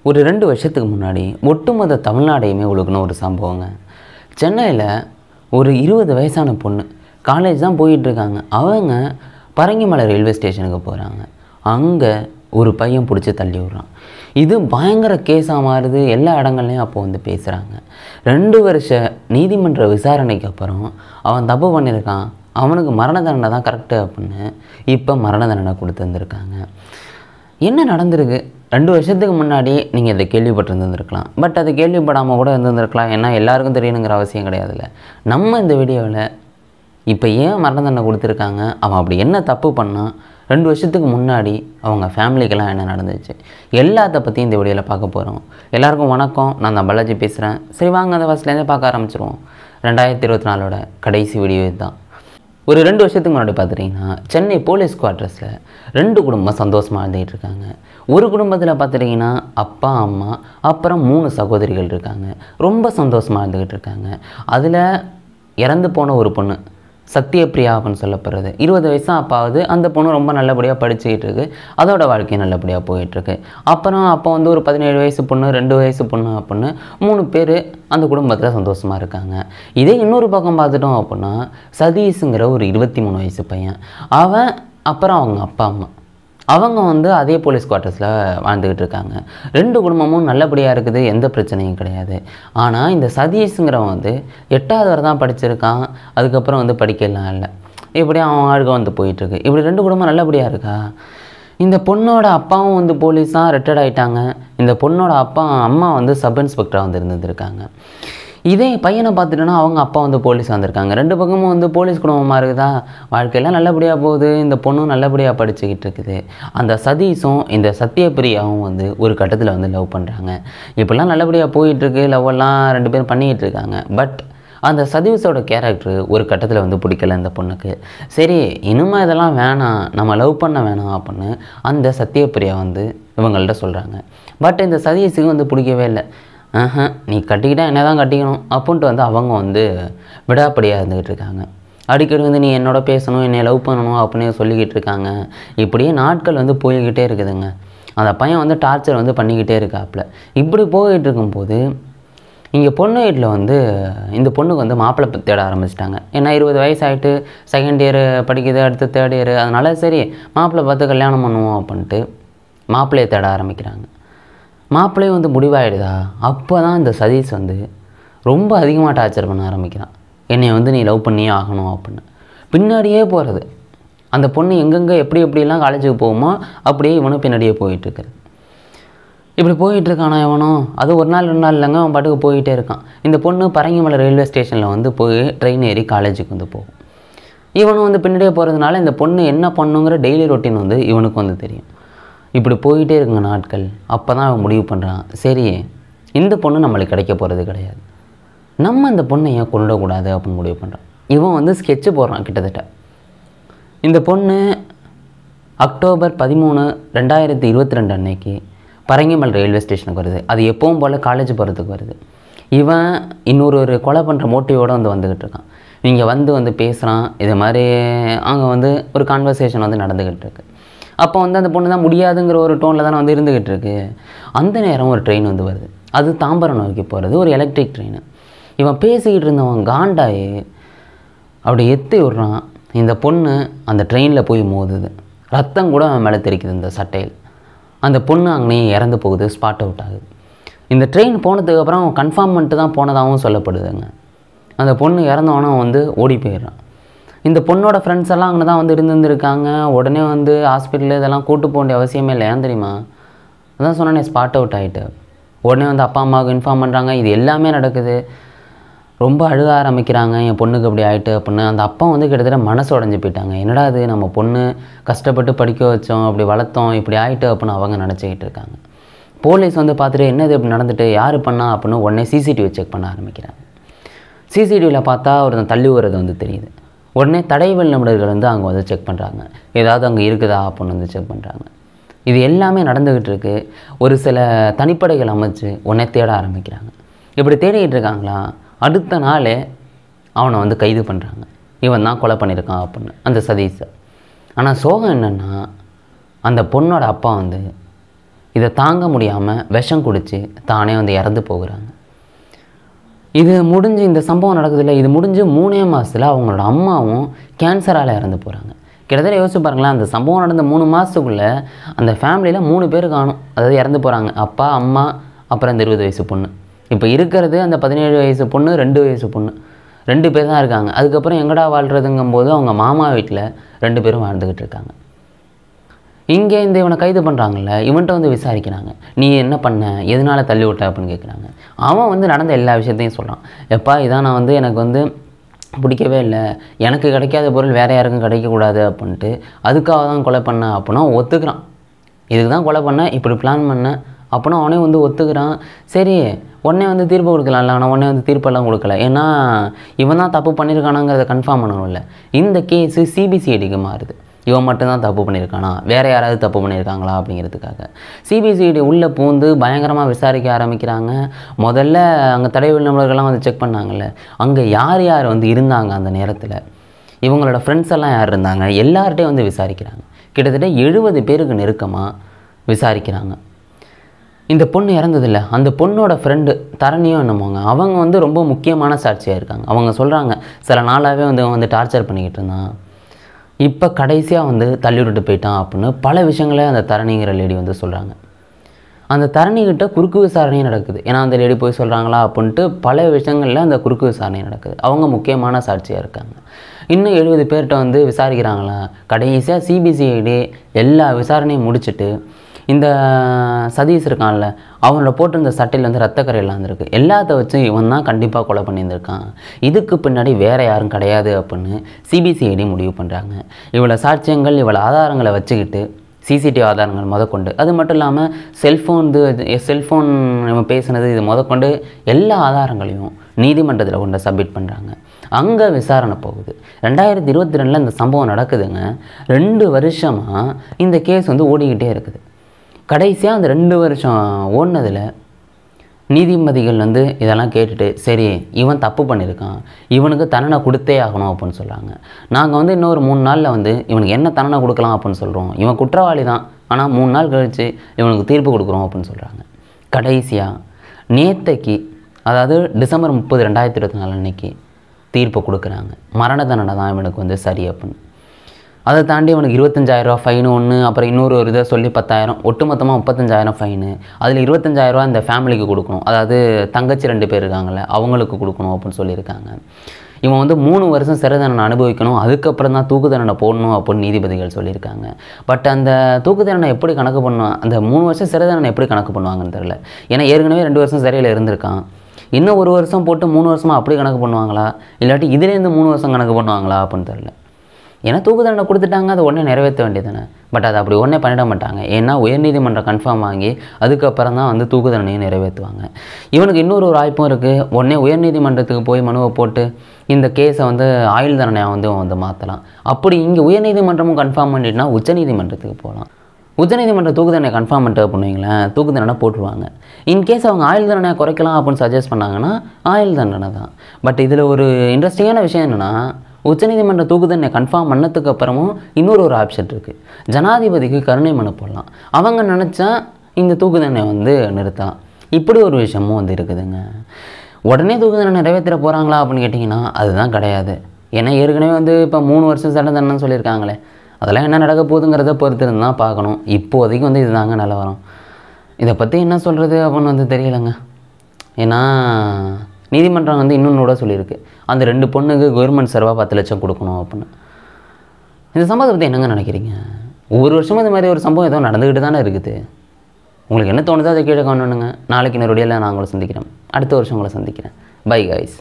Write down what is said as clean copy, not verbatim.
ஒரு 2 வருஷத்துக்கு முன்னாடி ஒட்டுமொத்த தமிழ்நாடையுமே உழுக்குன ஒரு சம்பவங்க. சென்னையில் ஒரு 20 வயசான பொண்ணு காலேஜ் தான் போயிட்டுருக்காங்க. அவங்க பரங்கிமலை ரயில்வே ஸ்டேஷனுக்கு போகிறாங்க. அங்கே ஒரு பையன் பிடிச்சி தள்ளி விட்றான். இது பயங்கர கேஸாக மாறுது. எல்லா இடங்கள்லையும் அப்போ வந்து பேசுகிறாங்க. 2 வருஷ நீதிமன்ற விசாரணைக்கு அப்புறம் அவன் தப்பு பண்ணியிருக்கான், அவனுக்கு மரண தண்டனை தான் கரெக்டு அப்படின்னு இப்போ மரண தண்டனை கொடுத்துருந்துருக்காங்க. என்ன நடந்திருக்கு? 2 வருஷத்துக்கு முன்னாடி நீங்கள் இதை கேள்விப்பட்டிருந்துருக்கலாம். பட் அது கேள்விப்படாமல் கூட இருந்திருக்கலாம். ஏன்னா எல்லாருக்கும் தெரியணுங்கிற அவசியம் கிடையாதுல்ல. நம்ம இந்த வீடியோவில் இப்போ ஏன் மரண தண்டனை கொடுத்துருக்காங்க, அவன் அப்படி என்ன தப்பு பண்ணான், 2 வருஷத்துக்கு முன்னாடி அவங்க ஃபேமிலிக்கெல்லாம் என்ன நடந்துச்சு, எல்லாத்த பற்றியும் இந்த வீடியோவில் பார்க்க போகிறோம். எல்லாருக்கும் வணக்கம், நான் தான் பாலாஜி பேசுகிறேன். சரி வாங்க அந்த ஃபஸ்ட்லேருந்தே பார்க்க ஆரம்பிச்சிருவோம். 2024 கடைசி வீடியோ இதுதான். ஒரு 2 வருஷத்துக்கு முன்னாடி பார்த்துட்டிங்கன்னா சென்னை போலீஸ் குவார்ட்டர்ஸில் 2 குடும்பம் சந்தோஷமாக இருந்துகிட்டு இருக்காங்க. ஒரு குடும்பத்தில் பார்த்துட்டிங்கன்னா அப்பா அம்மா அப்புறம் 3 சகோதரிகள் இருக்காங்க. ரொம்ப சந்தோஷமாக இருந்துக்கிட்டு இருக்காங்க. அதில் இறந்து போன ஒரு பொண்ணு சத்யபிரியா அப்படின்னு சொல்லப்படுறது 20 வயசு அப்பாவது. அந்த பொண்ணு ரொம்ப நல்லபடியாக படிச்சுக்கிட்டு இருக்குது. அதோட வாழ்க்கை நல்லபடியாக போயிட்டுருக்கு. அப்புறம் அப்போ வந்து ஒரு 17 வயசு பொண்ணு, 2 வயசு பொண்ணு அப்படின்னு 3 பேர் அந்த குடும்பத்தில் சந்தோஷமாக இருக்காங்க. இதே இன்னொரு பக்கம் பார்த்துட்டோம் அப்படின்னா சதீஷுங்கிற ஒரு 23 வயசு பையன், அவன் அப்புறம் அவங்க அப்பா அம்மா அவங்க வந்து அதே போலீஸ் குவார்ட்டர்ஸில் வாழ்ந்துக்கிட்டு இருக்காங்க. 2 குடும்பமும் நல்லபடியாக இருக்குது, எந்த பிரச்சனையும் கிடையாது. ஆனால் இந்த சதீஷுங்கிறவன் வந்து 8வது வரை தான் படிச்சிருக்கான். அதுக்கப்புறம் வந்து படிக்கலாம் இல்லை, இப்படி அவன் வாழ்க்கை வந்து போயிட்டுருக்கு. இப்படி 2 குடும்பம் நல்லபடியாக இருக்கா? இந்த பொண்ணோட அப்பாவும் வந்து போலீஸாக ரிட்டையர்ட் ஆகிட்டாங்க. இந்த பொண்ணோட அம்மா வந்து சப் இன்ஸ்பெக்டராக வந்து இருந்துருக்காங்க. இதே பையனை பார்த்துட்டோன்னா அவங்க அப்பா வந்து போலீஸ் வந்திருக்காங்க. 2 பக்கமும் வந்து போலீஸ் குடும்பமாக இருக்குதா. வாழ்க்கையெல்லாம் நல்லபடியாக போகுது. இந்த பொண்ணும் நல்லபடியாக படிச்சுக்கிட்டு இருக்குது. அந்த சதீஷும் இந்த சத்யபிரியாவும் வந்து ஒரு கட்டத்தில் வந்து லவ் பண்ணுறாங்க. இப்படிலாம் நல்லபடியாக போயிட்டுருக்கு. லவ்வெல்லாம் 2 பேரும் பண்ணிக்கிட்டு இருக்காங்க. பட் அந்த சதீஷோட கேரக்டர் ஒரு கட்டத்தில் வந்து பிடிக்கல இந்த பொண்ணுக்கு. சரி இனிமே இதெல்லாம் வேணாம், நம்ம லவ் பண்ண வேணாம் அப்படின்னு அந்த சத்யபிரியா வந்து இவங்கள்ட்ட சொல்கிறாங்க. பட் இந்த சதீஷுக்கு வந்து பிடிக்கவே இல்லை. நீ கட்டிக்கிட்டால் என்ன தான் கட்டிக்கணும் அப்படின்ட்டு வந்து அவங்க வந்து விடாப்படியாக இருந்துக்கிட்டு இருக்காங்க. அடிக்கடி வந்து நீ என்னோட பேசணும், என்னை லவ் பண்ணணும் அப்படின்னு சொல்லிக்கிட்டு இருக்காங்க. இப்படியே நாட்கள் வந்து போய்கிட்டே இருக்குதுங்க. அந்த பையன் வந்து டார்ச்சர் வந்து பண்ணிக்கிட்டே இருக்காப்புல. இப்படி போய்கிட்டு இருக்கும்போது இங்கே பொண்ணு வீட்டில் வந்து இந்த பொண்ணுக்கு வந்து மாப்பிள்ளை தேட ஆரம்பிச்சிட்டாங்க. ஏன்னா 20 வயசு ஆகிட்டு, செகண்ட் இயர் படிக்குது, அடுத்து 3rd இயர். அதனால் சரி மாப்பிள்ளை பார்த்து கல்யாணம் பண்ணுவோம் அப்படின்ட்டு மாப்பிள்ளையை தேட ஆரம்பிக்கிறாங்க. மாப்பிள்ளையும் வந்து முடிவாயிடுதா. அப்போ தான் இந்த சதீஷ் வந்து ரொம்ப அதிகமாக டார்ச்சர் பண்ண ஆரம்பிக்கிறான். என்னை வந்து நீ லவ் பண்ணியே ஆகணும் அப்படின்னு பின்னாடியே போகிறது. அந்த பொண்ணு எங்கெங்கே எப்படிலாம் காலேஜுக்கு போகுமோ அப்படியே இவனும் பின்னாடியே போயிட்டுருக்குறது. இப்படி போயிட்டுருக்கானா இவனும். அது ஒரு நாள் 2 நாள் இல்லைங்க, அவன் பாட்டுக்கு போயிட்டே இருக்கான். இந்த பொண்ணு பரங்கிமலை ரயில்வே ஸ்டேஷனில் வந்து போய் ட்ரெயின் ஏறி காலேஜுக்கு வந்து போகும். இவனும் வந்து பின்னாடியே போகிறதுனால இந்த பொண்ணு என்ன பண்ணுங்கிற டெய்லி ரொட்டீன் வந்து இவனுக்கு வந்து தெரியும். இப்படி போயிட்டே இருக்குங்க நாட்கள். அப்போ தான் அவன் முடிவு பண்ணுறான், சரி இந்த பொண்ணு நம்மளுக்கு கிடைக்க போகிறது கிடையாது, நம்ம இந்த பொண்ணை ஏன் கொண்டுடக்கூடாது அப்படின்னு முடிவு பண்ணுறான். இவன் வந்து ஸ்கெட்சு போடுறான். கிட்டத்தட்ட இந்த பொண்ணு அக்டோபர் 13, 2022 அன்னைக்கு பரங்கிமலை ரயில்வே ஸ்டேஷனுக்கு வருது. அது எப்பவும் போல் காலேஜ் போகிறதுக்கு வருது. இவன் இன்னொரு கொலை பண்ணுற மோட்டிவோடு வந்துக்கிட்டு இருக்கான். இங்கே வந்து பேசுகிறான். இது மாதிரி அங்கே வந்து ஒரு கான்வர்சேஷன் வந்து நடந்துக்கிட்டு இருக்கு. அப்போ வந்து அந்த பொண்ணு தான் முடியாதுங்கிற ஒரு டோனில் தானே வந்து இருந்துக்கிட்டு இருக்கு. அந்த நேரம் ஒரு ட்ரெயின் வந்து வருது. அது தாம்பரம் நோக்கி போகிறது, ஒரு எலக்ட்ரிக் ட்ரெயின். இவன் பேசிக்கிட்டு இருந்தவன் காண்டாயி அப்படி எத்தி விடுறான். இந்த பொண்ணு அந்த ட்ரெயினில் போய் மோதுது. ரத்தம் கூட அவன் மேலே தெரிக்குது இந்த சட்டையில். அந்த பொண்ணு அங்கேயே இறந்து போகுது, ஸ்பாட் அவுட் ஆகுது. இந்த ட்ரெயின் போனதுக்கப்புறம் அவன் கன்ஃபார்ம் பண்ணிட்டு தான் போனதாகவும் சொல்லப்படுதுங்க. அந்த பொண்ணு இறந்தவன வந்து ஓடி போயிடுறான். இந்த பொண்ணோட ஃப்ரெண்ட்ஸ் எல்லாம் அங்கே தான் வந்து இருந்துருக்காங்க. உடனே வந்து ஹாஸ்பிட்டலு இதெல்லாம் கூட்டு போக வேண்டிய அவசியமே இல்லை. ஏன் தெரியுமா? அதான் சொன்னேனே, ஸ்பாட் அவுட் ஆகிட்டு. உடனே வந்து அப்பா அம்மாவுக்கு இன்ஃபார்ம் பண்ணுறாங்க. இது எல்லாமே நடக்குது. ரொம்ப அழுக ஆரம்பிக்கிறாங்க, என் பொண்ணுக்கு அப்படி ஆகிட்டு அப்படின்னு. அந்த அப்பா வந்து கிட்டத்தட்ட மனசு உடஞ்சி போயிட்டாங்க. என்னடா அது, நம்ம பொண்ணு கஷ்டப்பட்டு படிக்க வச்சோம், அப்படி வளர்த்தோம், இப்படி ஆகிட்டு அப்படின்னு அவங்க நினச்சிக்கிட்டு இருக்காங்க. போலீஸ் வந்து பார்த்துட்டு என்னது இப்படி நடந்துட்டு, யார் பண்ணா அப்படின்னு உடனே சிசிடிவி செக் பண்ண ஆரம்பிக்கிறாங்க. சிசிடிவியில் பார்த்தா ஒருத்தன் தள்ளி வர்றது வந்து தெரியுது. உடனே தடயவியல் நிபுணர்கள் வந்து அங்கே வந்து செக் பண்ணுறாங்க, ஏதாவது அங்கே இருக்குதா அப்படின்னு வந்து செக் பண்ணுறாங்க. இது எல்லாமே நடந்துக்கிட்டு இருக்குது. ஒரு சில தனிப்படைகள் அமைச்சு உடனே தேட ஆரம்பிக்கிறாங்க. இப்படி தேடிக்கிட்டு இருக்காங்களா, அடுத்த நாளே அவனை வந்து கைது பண்ணுறாங்க. இவன் தான் கொலை பண்ணியிருக்கான் அப்படின்னு, அந்த சதீஷை. ஆனால் சோகம் என்னென்னா, அந்த பொண்ணோட அப்பா வந்து இதை தாங்க முடியாமல் விஷம் குடித்து தானே வந்து இறந்து போகிறாங்க. இது முடிஞ்சு இந்த சம்பவம் நடக்குதில்ல, இது முடிஞ்சு 3 மாதத்தில் அவங்களோட அம்மாவும் கேன்சரால் இறந்து போகிறாங்க. கிட்டத்தட்ட யோசிச்சு பாருங்களேன், அந்த சம்பவம் நடந்த 3 மாதத்துக்குள்ளே அந்த ஃபேமிலியில் 3 பேர் காணும், அதாவது இறந்து போகிறாங்க. அப்பா, அம்மா, அப்புறம் இந்த 20 வயசு பொண்ணு. இப்போ இருக்கிறது அந்த 17 வயசு பொண்ணு, 2 வயசு பொண்ணு, 2 பேர் தான் இருக்காங்க. அதுக்கப்புறம் எங்கடா வாழ்கிறதுங்கும்போது அவங்க மாமா வீட்டில் 2 பேரும் வாழ்ந்துக்கிட்டு இருக்காங்க. இங்கே இந்த இவனை கைது பண்ணுறாங்கல்ல, இவன்கிட்ட வந்து விசாரிக்கிறாங்க. நீ என்ன பண்ண, எதனால் தள்ளி விட்ட அப்படின்னு கேட்குறாங்க. அவன் வந்து நடந்த எல்லா விஷயத்தையும் சொல்கிறான். எப்பா இதான் நான் வந்து எனக்கு வந்து பிடிக்கவே இல்லை, எனக்கு கிடைக்காத பொருள் வேறு யாருக்கும் கிடைக்கக்கூடாது அப்படின்ட்டு அதுக்காக தான் கொலை பண்ண அப்படின்னா ஒத்துக்கிறான். இதுக்கு தான் கொலை பண்ண, இப்படி பிளான் பண்ண அப்படின்னா அவனே வந்து ஒத்துக்கிறான். சரி உடனே வந்து தீர்ப்பு கொடுக்கலாம்ல, ஆனால் உடனே வந்து தீர்ப்பெல்லாம் கொடுக்கல. ஏன்னா இவன் தான் தப்பு பண்ணியிருக்கானாங்கிறத கன்ஃபார்ம் பண்ணணும்ல. இந்த கேஸு சிபிசிஐடிக்கு மாறுது. இவன் மட்டும்தான் தப்பு பண்ணியிருக்கானா, வேறு யாராவது தப்பு பண்ணியிருக்காங்களா அப்படிங்கிறதுக்காக சிபிசிஐடி உள்ளே பூந்து பயங்கரமாக விசாரிக்க ஆரம்பிக்கிறாங்க. முதல்ல அங்கே தடை விண்ணப்பர்கள்லாம் வந்து செக் பண்ணாங்கல்ல, அங்கே யார் யார் வந்து இருந்தாங்க அந்த நேரத்தில், இவங்களோட ஃப்ரெண்ட்ஸ் எல்லாம் யார் இருந்தாங்க, எல்லார்ட்டையும் வந்து விசாரிக்கிறாங்க. கிட்டத்தட்ட 70 பேருக்கு நெருக்கமாக விசாரிக்கிறாங்க. இந்த பொண்ணு இறந்ததில்ல, அந்த பொண்ணோட ஃப்ரெண்டு தரணியும் என்னமோங்க, அவங்க வந்து ரொம்ப முக்கியமான சாட்சியாக இருக்காங்க. அவங்க சொல்கிறாங்க, சில நாளாகவே வந்து டார்ச்சர் பண்ணிக்கிட்டு இருந்தான், இப்போ கடைசியாக வந்து தள்ளி விட்டுட்டு போயிட்டான் அப்படின்னு பல விஷயங்களே அந்த தரணிங்கிற லேடி வந்து சொல்கிறாங்க. அந்த தரணிக்கிட்ட குறுக்கு விசாரணையும் நடக்குது. ஏன்னா அந்த லேடி போய் சொல்கிறாங்களா அப்படின்ட்டு பல விஷயங்களில் அந்த குறுக்கு விசாரணை நடக்குது. அவங்க முக்கியமான சாட்சியாக இருக்காங்க. இன்னும் 70 பேர்கிட்ட வந்து விசாரிக்கிறாங்களா. கடைசியாக சிபிசிஐடி எல்லா விசாரணையும் முடிச்சுட்டு இந்த சதீஷ் இருக்கான்ல, அவனோட போட்டிருந்த சட்டையில் வந்து ரத்தக்கரையெல்லாம் இருந்திருக்கு. எல்லாத்த வச்சு இவன் தான் கண்டிப்பாக கொலை பண்ணியிருந்திருக்கான், இதுக்கு பின்னாடி வேறு யாரும் கிடையாது அப்படின்னு சிபிசிஐடி முடிவு பண்ணுறாங்க. இவ்வளோ சாட்சியங்கள், இவ்வளோ ஆதாரங்களை வச்சுக்கிட்டு சிசிடிவி ஆதாரங்கள் முதற்கொண்டு, அது மட்டும் இல்லாமல் செல்ஃபோன் இவன் பேசுனது இது முதற்கொண்டு எல்லா ஆதாரங்களையும் நீதிமன்றத்தில் கொண்டு சப்மிட் பண்ணுறாங்க. அங்கே விசாரணை போகுது. 2022 இந்த சம்பவம் நடக்குதுங்க. 2 வருஷமாக இந்த கேஸ் வந்து ஓடிக்கிட்டே இருக்குது. கடைசியாக அந்த 2 வருஷம் ஓடினதில் நீதிபதிகள் வந்து இதெல்லாம் கேட்டுட்டு, சரி இவன் தப்பு பண்ணியிருக்கான், இவனுக்கு தண்டனை கொடுத்தே ஆகணும் அப்படின்னு சொல்கிறாங்க. நாங்கள் வந்து இன்னொரு 3 நாளில் வந்து இவனுக்கு என்ன தண்டனை கொடுக்கலாம் அப்படின்னு சொல்கிறோம், இவன் குற்றவாளி தான், ஆனால் 3 நாள் கழித்து இவனுக்கு தீர்ப்பு கொடுக்குறோம் அப்படின்னு சொல்கிறாங்க. கடைசியாக நேற்றைக்கு, அதாவது டிசம்பர் 30, 2024 அன்னைக்கு தீர்ப்பு கொடுக்குறாங்க. மரண தண்டனை தான் இவனுக்கு வந்து சரி அப்படின்னு. அதை தாண்டி இவனுக்கு 25,000 ஃபைனு ஒன்று, அப்புறம் இன்னொரு இதை சொல்லி 10,000, ஒட்டுமொத்தமாக 35,000 ஃபைனு. அதில் 25,000 இந்த ஃபேமிலிக்கு கொடுக்கணும், அதாவது தங்கச்சி 2 பேர் இருக்காங்கள்ல அவங்களுக்கு கொடுக்கணும் அப்படின்னு சொல்லியிருக்காங்க. இவன் வந்து 3 வருஷம் சிறை தண்டனை அனுபவிக்கணும், அதுக்கப்புறம் தான் தூக்கு தண்டனை போடணும் அப்படின்னு நீதிபதிகள் சொல்லியிருக்காங்க. பட் அந்த தூக்கு தண்டனை எப்படி கணக்கு பண்ணுவாங்க, அந்த 3 வருஷம் சிறை தண்டனை எப்படி கணக்கு பண்ணுவாங்கன்னு தெரியல. ஏன்னா ஏற்கனவே 2 வருஷம் சிறையில் இருந்திருக்கான், இன்னும் 1 வருஷம் போட்டு 3 வருஷமாக அப்படி கணக்கு பண்ணுவாங்களா, இல்லாட்டி இதுலேருந்து 3 வருஷம் கணக்கு பண்ணுவாங்களா அப்படின்னு தெரியல. ஏன்னா தூக்கு தண்டனை கொடுத்துட்டாங்க, அதை உடனே நிறைவேற்ற வேண்டியதானே. பட் அதை அப்படி உடனே பண்ணிட மாட்டாங்க. ஏன்னா உயர்நீதிமன்றம் கன்ஃபார்ம் ஆகி அதுக்கப்புறம் தான் வந்து தூக்கு தண்டனையை நிறைவேற்றுவாங்க. இவனுக்கு இன்னொரு வாய்ப்பும் இருக்குது. உடனே உயர்நீதிமன்றத்துக்கு போய் மனுவை போட்டு இந்த கேஸை வந்து ஆயுள் தண்டனையாக வந்து மாற்றலாம். அப்படி இங்கே உயர்நீதிமன்றமும் கன்ஃபார்ம் பண்ணிட்டுனா உச்சநீதிமன்றத்துக்கு போகலாம். உச்சநீதிமன்ற தூக்கு தண்டனை கன்ஃபார்ம் பண்ணிட்டு பண்ணுவீங்களேன், தூக்கு தண்டனை போட்டுருவாங்க. இன்கேஸ் அவங்க ஆயுள் தண்டனையை குறைக்கலாம் அப்படின்னு சஜஸ்ட் பண்ணாங்கன்னா ஆயுள் தண்டனை தான். பட் இதில் ஒரு இன்ட்ரெஸ்டிங்கான விஷயம் என்னென்னா, உச்சநீதிமன்ற தூக்கு தண்டனை கன்ஃபார்ம் பண்ணதுக்கு அப்புறமும் இன்னொரு ஆப்ஷன் இருக்குது. ஜனாதிபதிக்கு கருணை மனு போடலாம். அவங்க நினச்சா இந்த தூக்கு தண்டனை வந்து நிறுத்தலாம். இப்படி ஒரு விஷயமும் வந்து இருக்குதுங்க. உடனே தூக்கு தண்டனை நிறைவேற்ற போகிறாங்களா அப்படின்னு கேட்டிங்கன்னா அதுதான் கிடையாது. ஏன்னா ஏற்கனவே வந்து இப்போ 3 வருஷம் சட்ட தண்டனை சொல்லியிருக்காங்களே, அதெல்லாம் என்ன நடக்க போகுதுங்கிறத பொறுத்து இருந்து தான் பார்க்கணும். இப்போதைக்கு வந்து இதுதாங்க நிலவரம். இதை பற்றி என்ன சொல்கிறது அப்படின்னு வந்து தெரியலைங்க. ஏன்னா நீதிமன்றம் வந்து இன்னொன்று கூட சொல்லியிருக்கு, அந்த 2 பொண்ணுக்கு கவர்மெண்ட் சர்வாக 10 லட்சம் கொடுக்கணும் அப்படின்னு. இந்த சம்பவத்தை பற்றி என்னங்க நினைக்கிறீங்க? ஒவ்வொரு வருஷமும் இந்த மாதிரி ஒரு சம்பவம் ஏதோ நடந்துக்கிட்டு தானே இருக்குது. உங்களுக்கு என்ன தோணுதோ அதை கீழே காணணுங்க. நாளைக்கு இன்னொரு வீடியோவில் நான் உங்களை சந்திக்கிறேன். அடுத்த வருஷம் உங்களை சந்திக்கிறேன். Bye guys.